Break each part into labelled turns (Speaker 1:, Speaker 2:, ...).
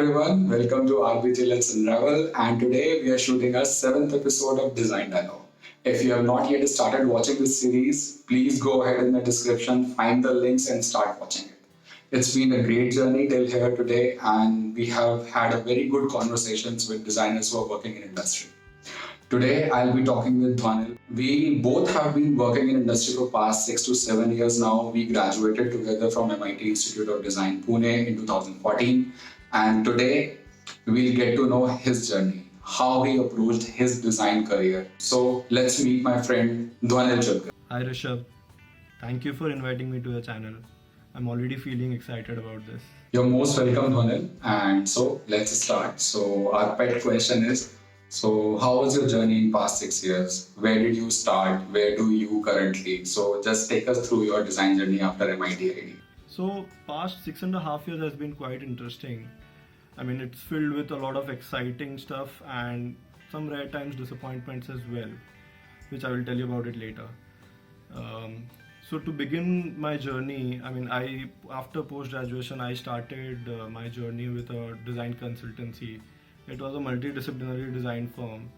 Speaker 1: everyone, welcome to RBG Let's Unravel, and today we are shooting our seventh episode of Design Dialogue. If you have not yet started watching this series, please go ahead in the description, find the links, and start watching it. It's been a great journey till here today, and we have had a very good conversations with designers who are working in industry. Today, I'll be talking with Dhwanil. We both have been working in industry for past 6 to 7 years now. We graduated together from MIT Institute of Design, Pune in 2014. And today, we'll get to know his journey, how he approached his design career. So let's meet my friend Dhwanil Chudkar.
Speaker 2: Hi Rishabh, thank you for inviting me to your channel. I'm already feeling excited about this.
Speaker 1: You're most welcome, Dhwanil. And so let's start. So our pet question is, so how was your journey in past 6 years? Where did you start? Where do you currently? So just take us through your design journey after MIT ID.
Speaker 2: So past 6.5 years has been quite interesting. I mean, it's filled with a lot of exciting stuff and some rare times disappointments as well, which I will tell you about it later. So to begin my journey, I mean, after post-graduation, I started my journey with a design consultancy. It was a multidisciplinary design firm.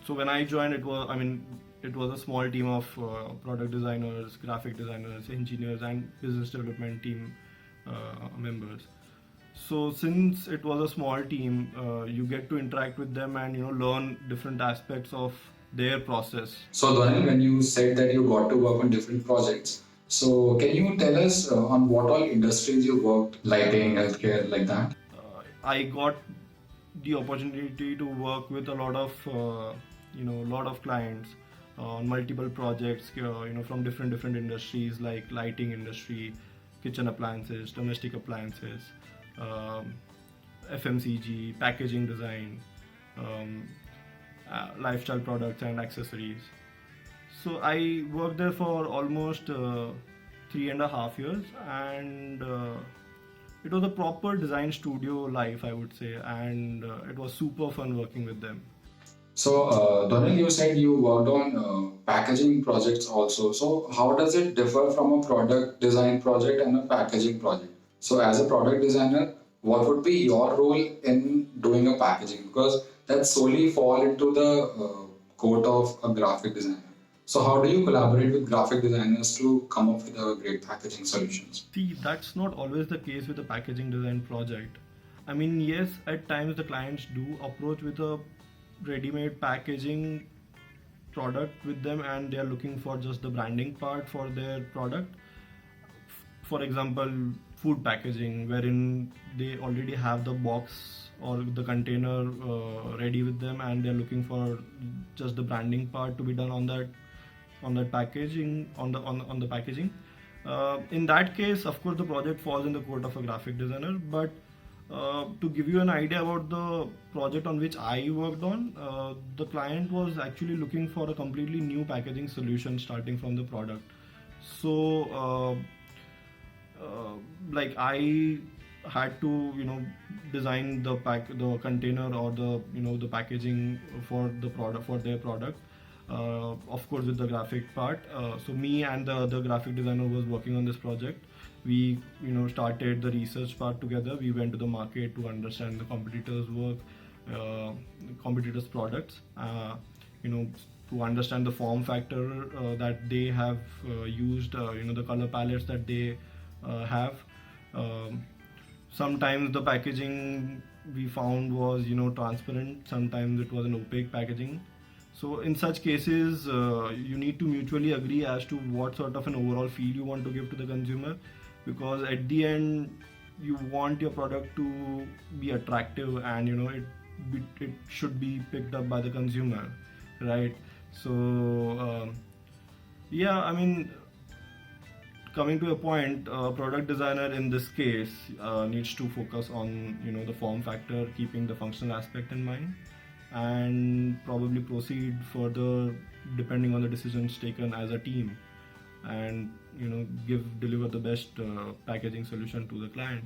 Speaker 2: So when I joined, it was a small team of product designers, graphic designers, engineers, and business development team members. So since it was a small team, you get to interact with them and learn different aspects of their process.
Speaker 1: So Dhwanil, when you said that you got to work on different projects, so can you tell us on what all industries you worked, lighting, healthcare, like that?
Speaker 2: I got the opportunity to work with a lot of clients on multiple projects, from different industries like lighting industry, kitchen appliances, domestic appliances, FMCG, packaging design, lifestyle products and accessories. So I worked there for almost 3.5 years, and it was a proper design studio life, I would say, and it was super fun working with them.
Speaker 1: So, Dhwanil, you said you worked on packaging projects also. So, how does it differ from a product design project and a packaging project? So, as a product designer, what would be your role in doing a packaging? Because that solely fall into the court of a graphic designer. So, how do you collaborate with graphic designers to come up with a great packaging solutions?
Speaker 2: See, that's not always the case with a packaging design project. I mean, yes, at times the clients do approach with a ready-made packaging product with them, and they are looking for just the branding part for their product. For example, food packaging, wherein they already have the box or the container ready with them, and they are looking for just the branding part to be done on that packaging, on the packaging. In that case, of course, the project falls in the court of a graphic designer. But to give you an idea about the project on which I worked on, the client was actually looking for a completely new packaging solution starting from the product. So I had to design the container or the packaging for their product. Of course, with the graphic part. So me and the other graphic designer was working on this project. We started the research part together. We went to the market to understand the competitors' work, competitors' products, to understand the form factor that they have used, the color palettes that they have. Sometimes the packaging we found was transparent. Sometimes it was an opaque packaging. So in such cases, you need to mutually agree as to what sort of an overall feel you want to give to the consumer, because at the end you want your product to be attractive and it should be picked up by the consumer, right? So yeah, I mean, coming to a point, product designer in this case needs to focus on the form factor, keeping the functional aspect in mind, and probably proceed further depending on the decisions taken as a team, and deliver the best packaging solution to the client.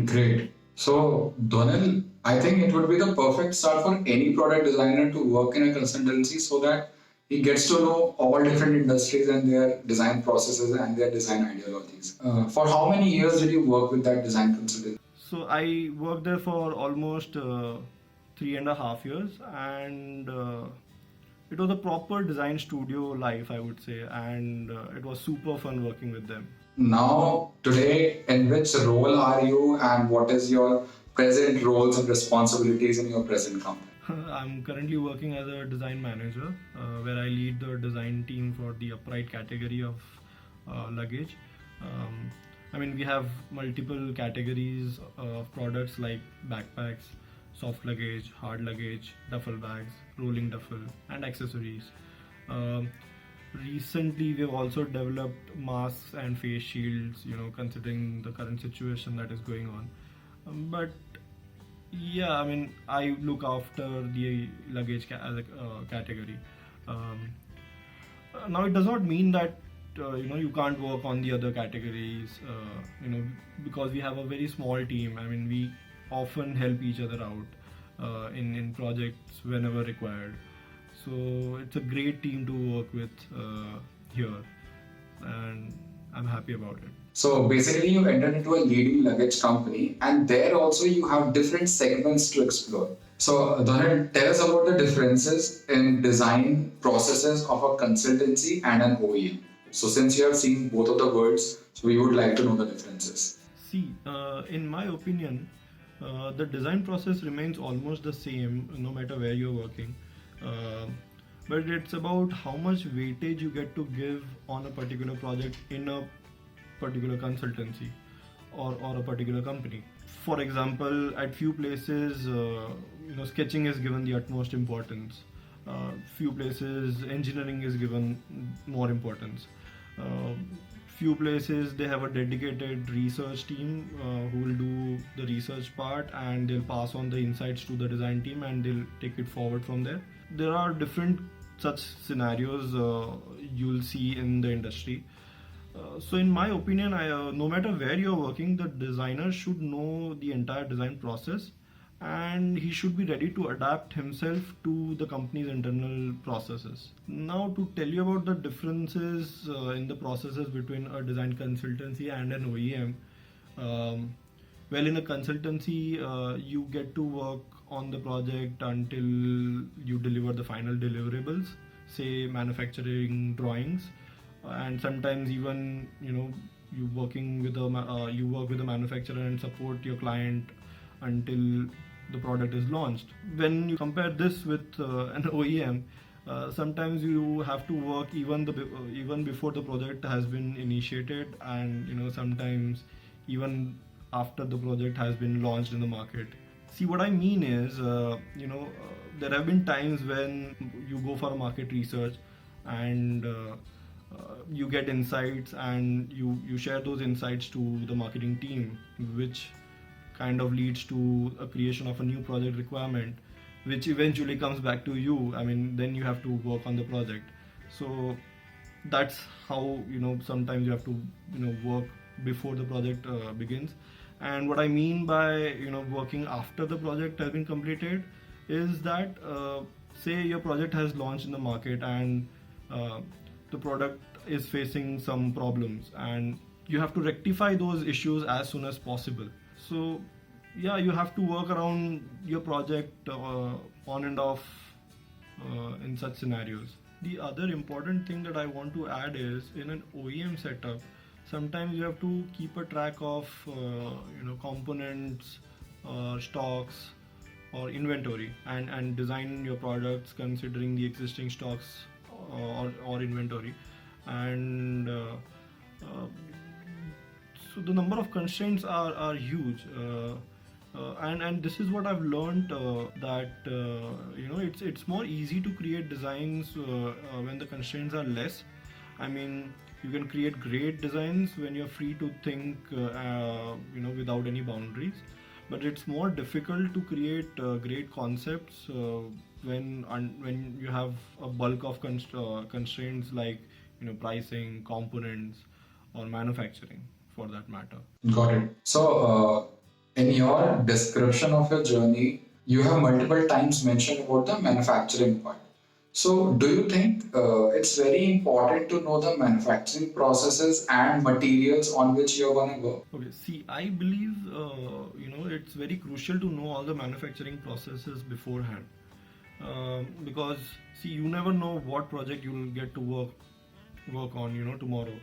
Speaker 1: Great. So, Dhwanil, I think it would be the perfect start for any product designer to work in a consultancy so that he gets to know all different industries and their design processes and their design ideologies. For how many years did you work with that design consultancy?
Speaker 2: So I worked there for almost 3.5 years, and it was a proper design studio life, I would say, and it was super fun working with them.
Speaker 1: Now, today, in which role are you, and what is your present roles and responsibilities in your present company?
Speaker 2: I'm currently working as a design manager, where I lead the design team for the upright category of luggage. Um, I mean, we have multiple categories of products like backpacks, soft luggage, hard luggage, duffel bags, rolling duffel, and accessories. Um, Recently, we've also developed masks and face shields, considering the current situation that is going on. But yeah, I mean, I look after the luggage category. Um, Now, it does not mean that you can't work on the other categories. Because we have a very small team. I mean, we often help each other out in projects whenever required. So it's a great team to work with here, and I'm happy about it.
Speaker 1: So basically, you entered into a leading luggage company, and there also you have different segments to explore. So, Donald, tell us about the differences in design processes of a consultancy and an OEM. So, since you have seen both of the words, so we would like to know the differences.
Speaker 2: See, in my opinion, the design process remains almost the same no matter where you're working. Uh, but it's about how much weightage you get to give on a particular project in a particular consultancy or a particular company. For example, at few places, sketching is given the utmost importance. Few places, engineering is given more importance. Uh, Few places they have a dedicated research team who will do the research part, and they'll pass on the insights to the design team, and they'll take it forward from there. There are different such scenarios you'll see in the industry. So, in my opinion, no matter where you're working, the designer should know the entire design process, and he should be ready to adapt himself to the company's internal processes. Now, to tell you about the differences in the processes between a design consultancy and an OEM, um, well, in a consultancy, you get to work on the project until you deliver the final deliverables, say manufacturing drawings, and sometimes even you work with a manufacturer and support your client until the product is launched. When you compare this with an OEM, sometimes you have to work even before the project has been initiated, and sometimes even after the project has been launched in the market. See, what I mean is, there have been times when you go for a market research, and you get insights, and you share those insights to the marketing team, which kind of leads to a creation of a new project requirement, which eventually comes back to you. I mean, then you have to work on the project. So that's how sometimes you have to work before the project begins. And what I mean by working after the project has been completed is that, say your project has launched in the market, and the product is facing some problems, and you have to rectify those issues as soon as possible. So yeah, you have to work around your project on and off in such scenarios. The other important thing that I want to add is, in an OEM setup, sometimes you have to keep a track of components, stocks, or inventory, and design your products considering the existing stocks or inventory. And so the number of constraints are huge. And this is what I've learned, that it's more easy to create designs when the constraints are less. I mean, you can create great designs when you're free to think without any boundaries, but it's more difficult to create great concepts when you have a bulk of constraints, like pricing, components, or manufacturing, for that matter.
Speaker 1: Got it. So, in your description of your journey, you have multiple times mentioned about the manufacturing part. So, do you think it's very important to know the manufacturing processes and materials on which you're gonna work?
Speaker 2: Okay, see, I believe it's very crucial to know all the manufacturing processes beforehand, because see, you never know what project you will get to work on, tomorrow.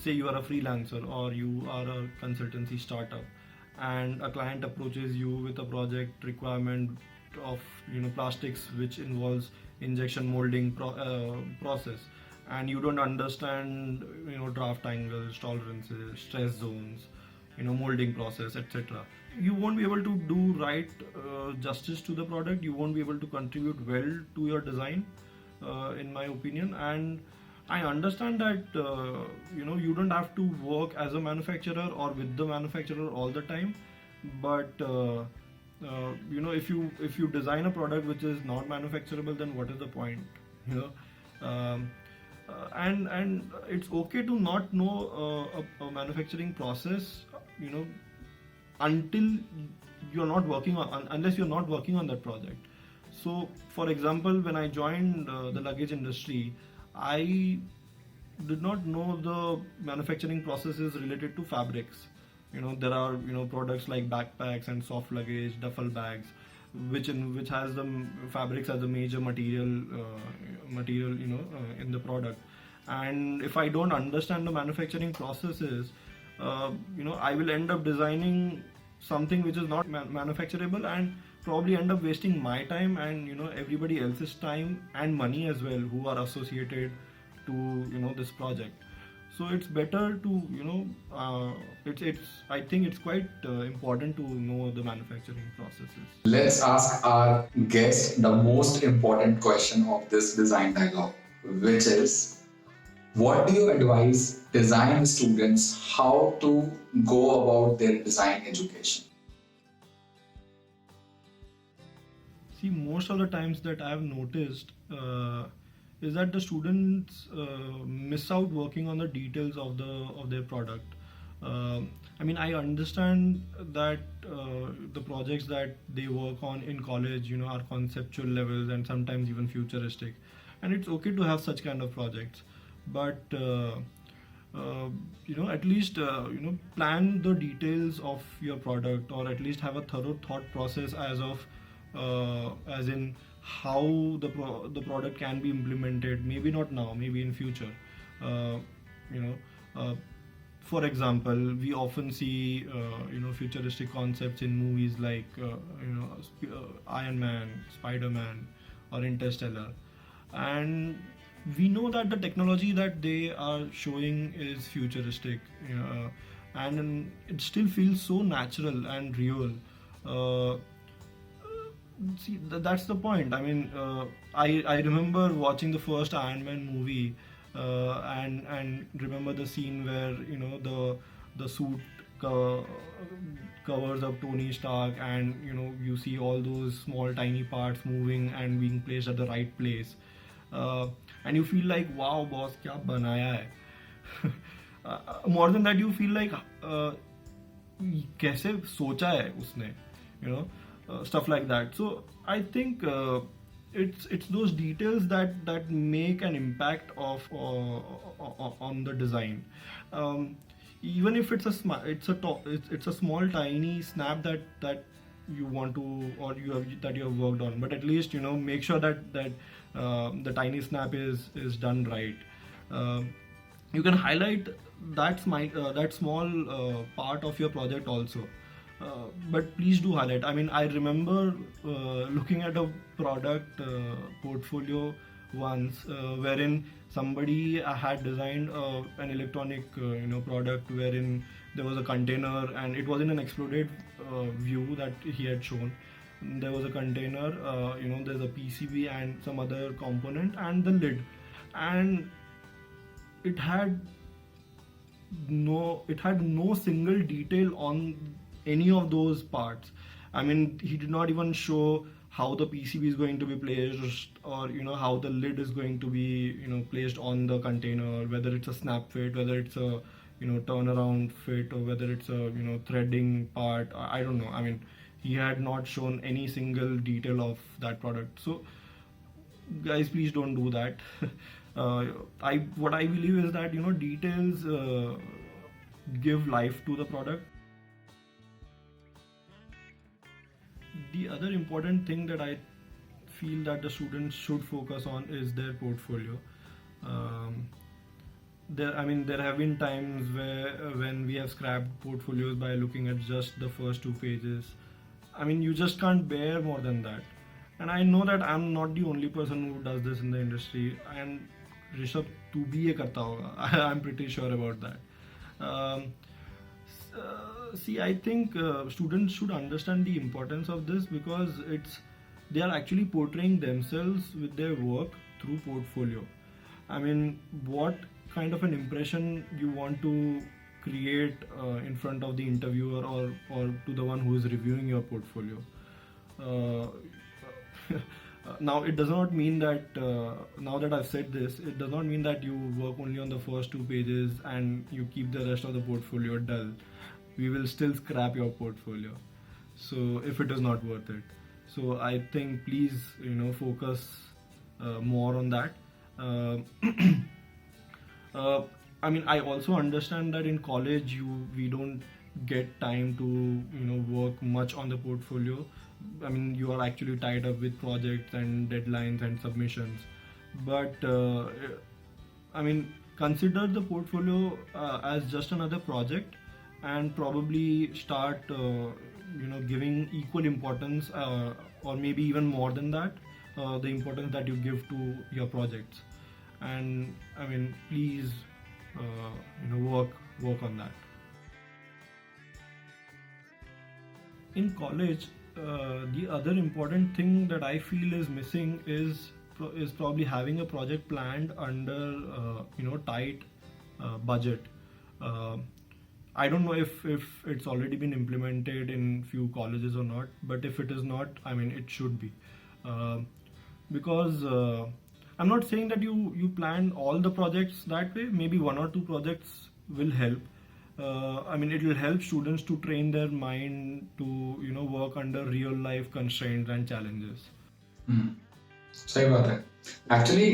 Speaker 2: Say you are a freelancer or you are a consultancy startup, and a client approaches you with a project requirement of plastics which involves injection molding process, and you don't understand draft angles, tolerances, stress zones, molding process, etc. You won't be able to do right justice to the product. You won't be able to contribute well to your design, in my opinion. And I understand that you don't have to work as a manufacturer or with the manufacturer all the time, but if you design a product which is not manufacturable, then what is the point? You know, and it's okay to not know a manufacturing process, until you're not working on unless you're not working on that project. So, for example, when I joined the luggage industry, I did not know the manufacturing processes related to fabrics. There are products like backpacks and soft luggage, duffel bags, which has the fabrics as a major material in the product. And if I don't understand the manufacturing processes, I will end up designing something which is not manufacturable, and probably end up wasting my time and everybody else's time and money as well, who are associated to this project. So it's better to it's I think it's quite important to know the manufacturing processes.
Speaker 1: Let's ask our guest the most important question of this design dialogue, which is, what do you advise design students how to go about their design education?
Speaker 2: See, most of the times that I have noticed is that the students miss out working on the details of their product. I mean, I understand that the projects that they work on in college, are conceptual levels and sometimes even futuristic, and it's okay to have such kind of projects, but at least plan the details of your product, or at least have a thorough thought process as in how the product can be implemented. Maybe not now, maybe in future. uh, you know uh, for example, we often see futuristic concepts in movies like Iron Man, Spider-Man, or Interstellar, and we know that the technology that they are showing is futuristic, and it still feels so natural and real. uh, See, that's the point. I mean, I remember watching the first Iron Man movie, and remember the scene where the suit covers up Tony Stark, and you see all those small tiny parts moving and being placed at the right place, uh, and you feel like, wow, boss, क्या बनाया है? More than that, you feel like कैसे सोचा है उसने, stuff like that. So I think it's those details that make an impact of on the design. Even if it's a small tiny snap that you want to, or you have worked on, but at least make sure that the tiny snap is done right. You can highlight that small part of your project also. But please do highlight. I mean, I remember looking at a product portfolio once, wherein somebody had designed an electronic product wherein there was a container, and it was in an exploded view that he had shown. There was a container, there's a PCB and some other component and the lid, and it had no single detail on any of those parts. I mean, he did not even show how the PCB is going to be placed, or how the lid is going to be placed on the container, whether it's a snap fit, whether it's a turnaround fit, or whether it's a threading part. I don't know. I mean, he had not shown any single detail of that product. So guys, please don't do that. What I believe is that details give life to the product. The other important thing that I feel that the students should focus on is their portfolio. Um, there have been times when we have scrapped portfolios by looking at just the first two pages. I mean, you just can't bear more than that. And I know that I'm not the only person who does this in the industry. And Rishabh, tu bhi ye karta hoga. I'm pretty sure about that. Um, See, I think students should understand the importance of this because they are actually portraying themselves with their work through portfolio. I mean, what kind of an impression you want to create in front of the interviewer or to the one who is reviewing your portfolio. Uh, Now, it does not mean that now that I've said this, it does not mean that you work only on the first two pages and you keep the rest of the portfolio dull. We will still scrap your portfolio. So if it is not worth it, so I think please focus more on that. Uh, I mean, I also understand that in college we don't get time to work much on the portfolio. I mean, you are actually tied up with projects and deadlines and submissions. But I mean, consider the portfolio as just another project, and probably start giving equal importance, or maybe even more than that, the importance that you give to your projects. And I mean, please work on that. In college, the other important thing that I feel is missing is probably having a project planned under tight budget. Uh, I don't know if it's already been implemented in few colleges or not, but if it is not, I mean it should be, uh, because I'm not saying that you plan all the projects that way. Maybe one or two projects will help. I mean, it will help students to train their mind to work under real life constraints and challenges.
Speaker 1: सही बात है. Actually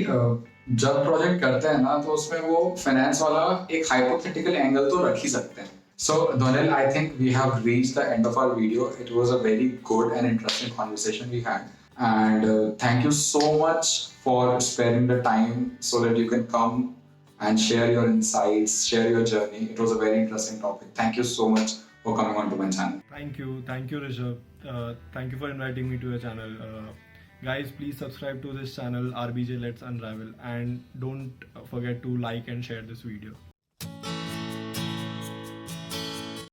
Speaker 1: जब project करते हैं ना तो उसमें वो फाइनेंस वाला एक हाइपोथेटिकल एंगल तो रख ही सकते हैं. So Dhwanil, I think we have reached the end of our video. It was a very good and interesting conversation we had, and thank you so much for sparing the time so that you can come and share your insights, share your journey. It was a very interesting topic. Thank you so much for coming onto my channel.
Speaker 2: Thank you, Rishabh. Thank you for inviting me to your channel. Guys, please subscribe to this channel, RBJ Let's Unravel, and don't forget to like and share this video.